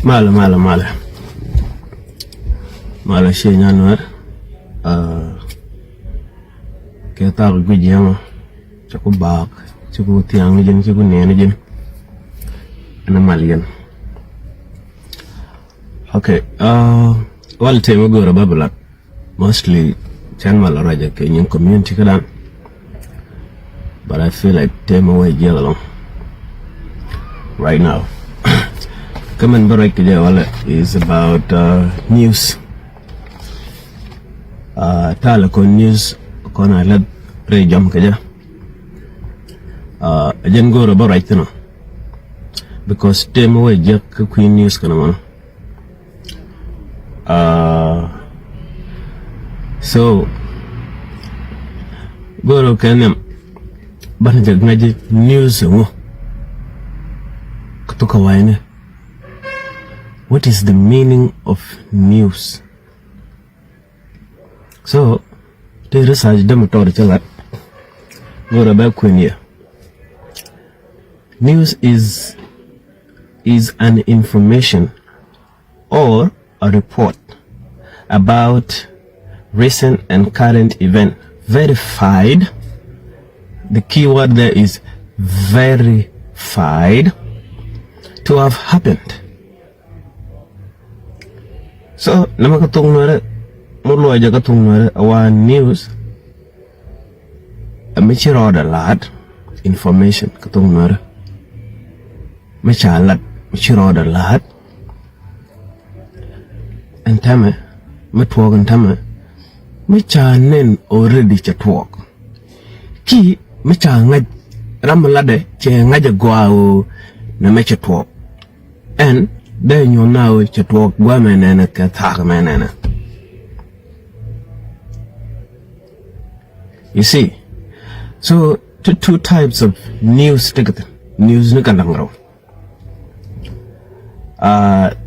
Mala shenya Nuer. Kita gujang cukup bak, cukup tiang jen, cukup nene jen. Ana malian. Okay, well tema go babalat. Mostly chan mala raja ke nyung community kadan. But I feel like tema way along right now. Comment barak keja wala is about news. Tala kon news kona lad rejam keja. Jen go barak no. Because tema way ke queen news kana man. So goro kanem banjag ngaji news mo kutoka waine. What is the meaning of news? So the research dem to chala goro ba kwenya. News is an information or a report about recent and current event verified. The keyword there is verified to have happened. So namakatung nore mulu aja katung nore our news mechiro da lad information katung nore mechalat mechiro da lad and tame metwog and tame mechanen already chatwog ki mechanga ramalade che ngaja gwao na mechatwog and then you now chatwog gwamen and ka thag menena. You see, so two types of news ticket news nikandangro.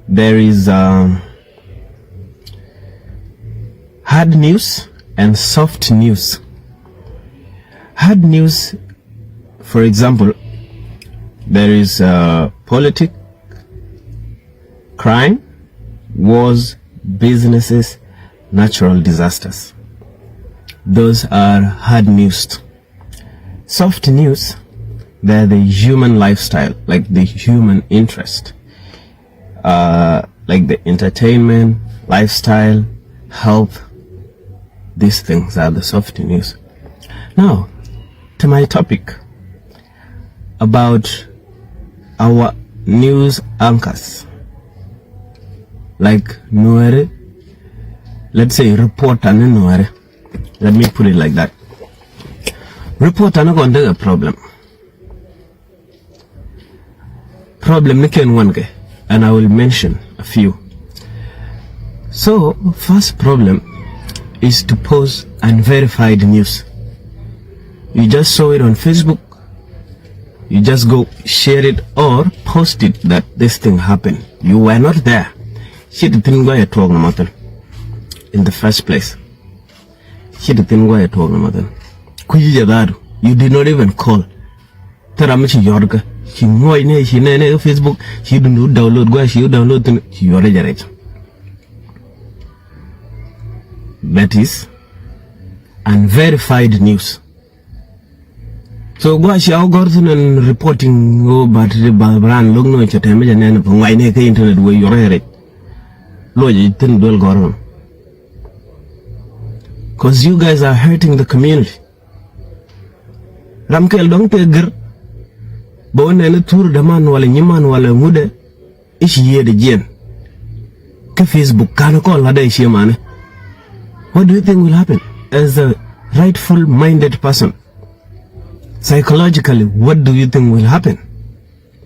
There is hard news and soft news. Hard news, for example, there is politics, crime, wars, businesses, natural disasters. Those are hard news. Soft news, they're the human lifestyle, like the human interest, like the entertainment, lifestyle, health. These things are the soft news. Now, to my topic about our news anchors, like Nuer, let's say reporter Nuer. Let me put it like that. Reporter no got a problem. Problem ni ken one guy, and I will mention a few. So, first problem is to post unverified news. You just saw it on Facebook, you just go share it or post it that this thing happened. You were not there. Shit didn't go at all in the first place. Shit didn't go at all. You did not even call. Teramichi Yorga. She know Facebook, she don't download, go she download she already. That is unverified news. So go she algorithm and reporting but the brand look no chatame and why neck internet where you're ready. Lord, didn't do algorithm. Because you guys are hurting the community. Ramkel don't take girl. Bon and a tour the man while Niman while a mude is ye the gen. Facebook can't call Hada man. What do you think will happen as a rightful minded person? Psychologically, what do you think will happen?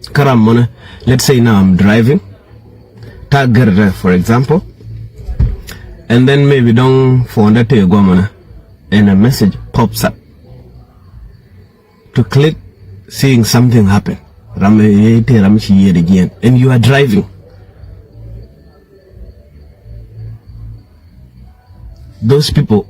Karamona, let's say now I'm driving, tagger for example, and then maybe don't phone that to your gomona and a message pops up. To click, seeing something happen. And you are driving. Those people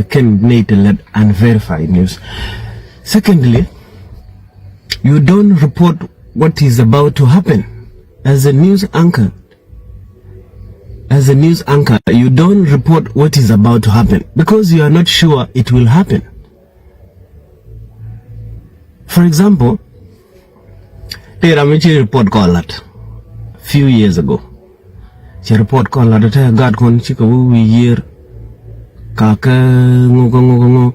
can need unverified news. Secondly, you don't report what is about to happen. as a news anchor, you don't report what is about to happen because you are not sure it will happen. For example, Ramichi report call that few years ago. She report call that God kon chika we year kaka ngo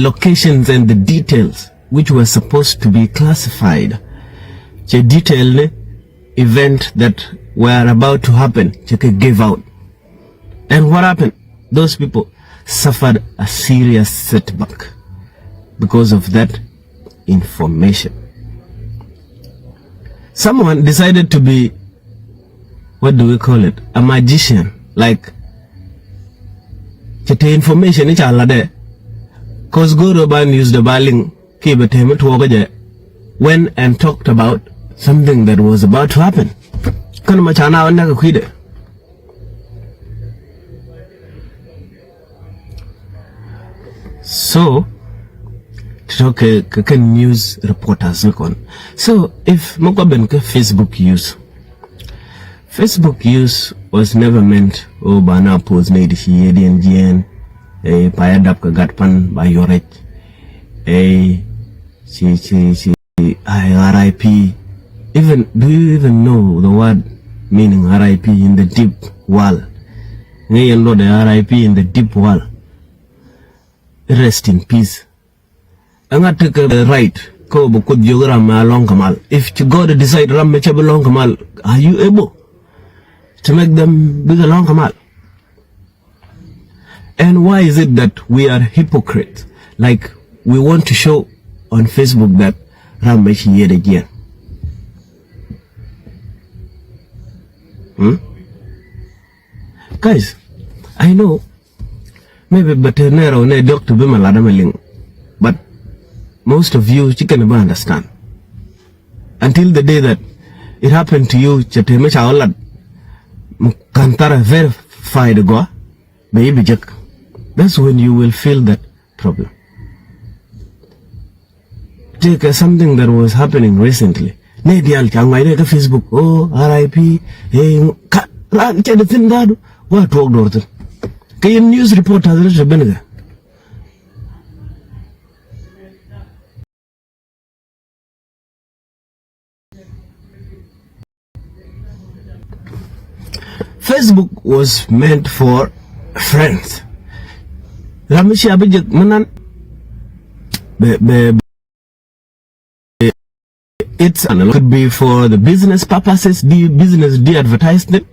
locations and the details which were supposed to be classified. Che detail event that were about to happen, che gave out. And what happened? Those people suffered a serious setback because of that information. Someone decided to be, what do we call it, a magician, like chete information ni chala de cause go ban used the baling kibeteme to when and talked about something that was about to happen. Kana machana wanda ka kwide. So to news reporters look on. So if mokobenke Facebook use was never meant bana pose need shi DNGN payadap ka gatpan by your RIP. Even do you even know the word meaning RIP in the deep wall? You know the RIP in the deep wall. Rest in peace. I'm not take the right. Ko could you ram along Kamal? If you go to decide ram mechable long Kamal, are you able to make them big along Kamal? And why is it that we are hypocrites? Like we want to show on Facebook that ram mechi yet again. Guys, I know maybe Batanero ne doctor be maladameling, but most of you can never understand. Until the day that it happened to you, chatemecha olad kantara verified go, baby jack. That's when you will feel that problem. Take something that was happening recently. Ne diaal changay ka Facebook. Oh, RIP. Hey, ran chede tindado. What talk dorten? Kay news reporter re benega. Facebook was meant for friends. Ramishi abijek manan it's could be for the business purposes, the business advertisement.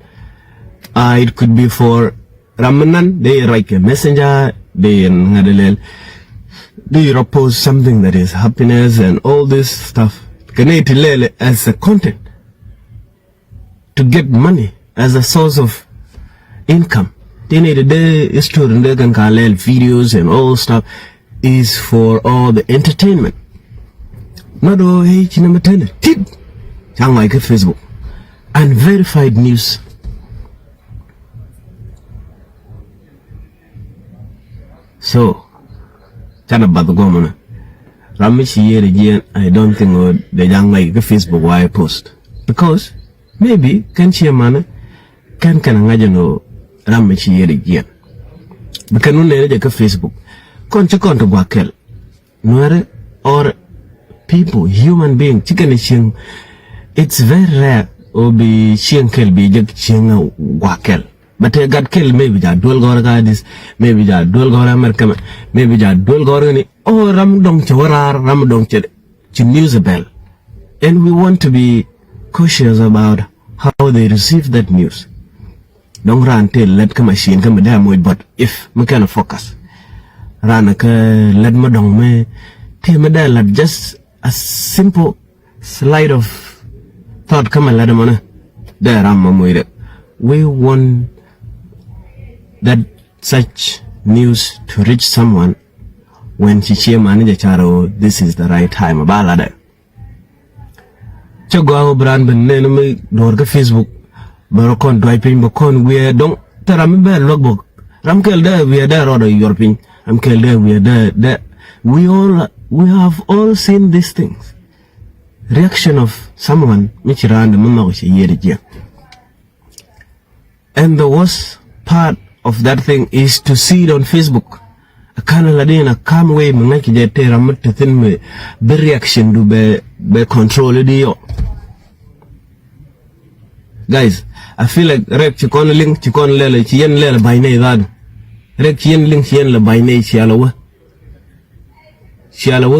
It could be for Ramanan, they like a messenger, they repose something that is happiness and all this stuff. As a content to get money as a source of income. They need a student they can call videos and all stuff is for all the entertainment. Not all chinamaten. Sound like a Facebook. Unverified news. So Chana Badagomana. Ramishi here again, I don't think the young like a Facebook why I post. Because maybe can she man can imagine Ramishi here again. But can only like a Facebook. Concha to Wakel. Nuer or people, human being, chicken is it's very rare or be shinkel be just ching Wakel. But I got killed maybe that dual gorgadis, maybe that dual gor America, maybe that dual gorani, or Ramdong Chawara, Ramdong Chinusabel. And we want to be cautious about how they receive that news. Don't run till let come machine come damn way, but if we can focus. Ranaka let me dong me Timadel just a simple slide of thought come and let them on there I'm with it. We want that such news to reach someone when she manager charo this is the right time balada chogo brand ben nenumi dorga Facebook barokon dwiping bokon we don't tarambe logbook ramkel there we are there or European ramkel there we are there we have all seen these things reaction of someone which ran the mama year. And the worst part of that thing is to see it on Facebook. A kind of ladina come way mangaki jete ramat thin me be reaction to be control it. Guys, I feel like rek chikon link chikon lele chien lele by nay that rek chien link chien le by nay chialawa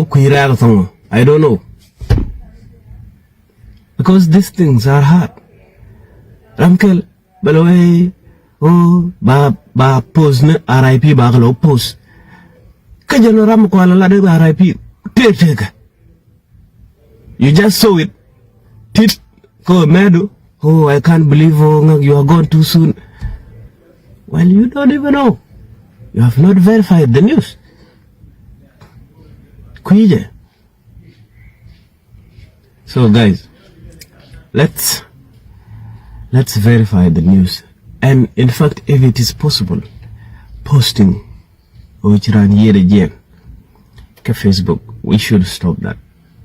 kuira thong. I don't know, because these things are hard. Ramkel balaway oh ba pose ne RIP ba galo pose kajano ram ko ala de RIP tete. You just saw it tit ko medu. Oh, I can't believe you are gone too soon. Well, you don't even know. You have not verified the news. Kuije. So guys, let's verify the news. And in fact, if it is possible, posting which ran here again, Facebook, we should stop that.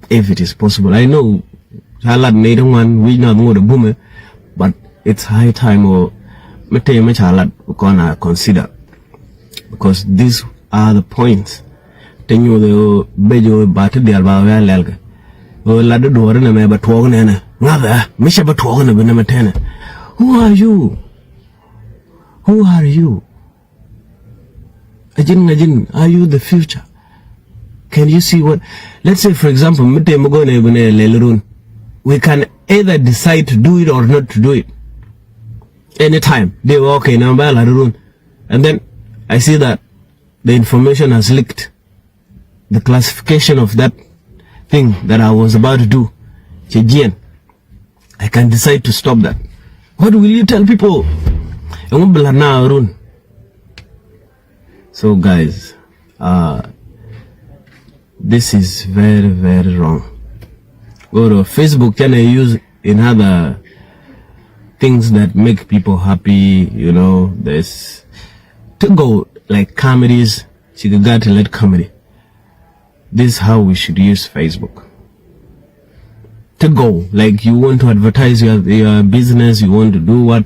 If it is possible. I know Halad made one, we not more the boomer, but it's high time or mete halad gonna consider, because these are the points. Tenyo the bejo batu di albawa lelga. O ladu doore na me batwog nena. Ngada misha batwog na bina matena. Who are you? Who are you? Ajin, are you the future? Can you see what? Let's say, for example, mete mogo na ibune lelurun. We can either decide to do it or not to do it. Anytime. They were okay, now and then I see that the information has leaked. The classification of that thing that I was about to do. I can decide to stop that. What will you tell people? So guys, this is very, very wrong. Or Facebook can I use in other things that make people happy, you know. There's to go like comedies, to let comedy. This is how we should use Facebook. To go like you want to advertise your business, you want to do what,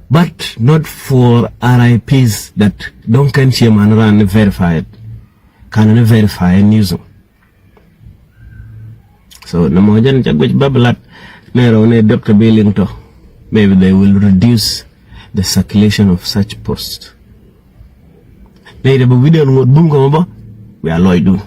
but not for RIPs that don't can share man run verified, can verify and use them. So namojan chagwich babalat nero ne Dr. Billing to maybe they will reduce the circulation of such posts. They have a video on what bungo we are loy do.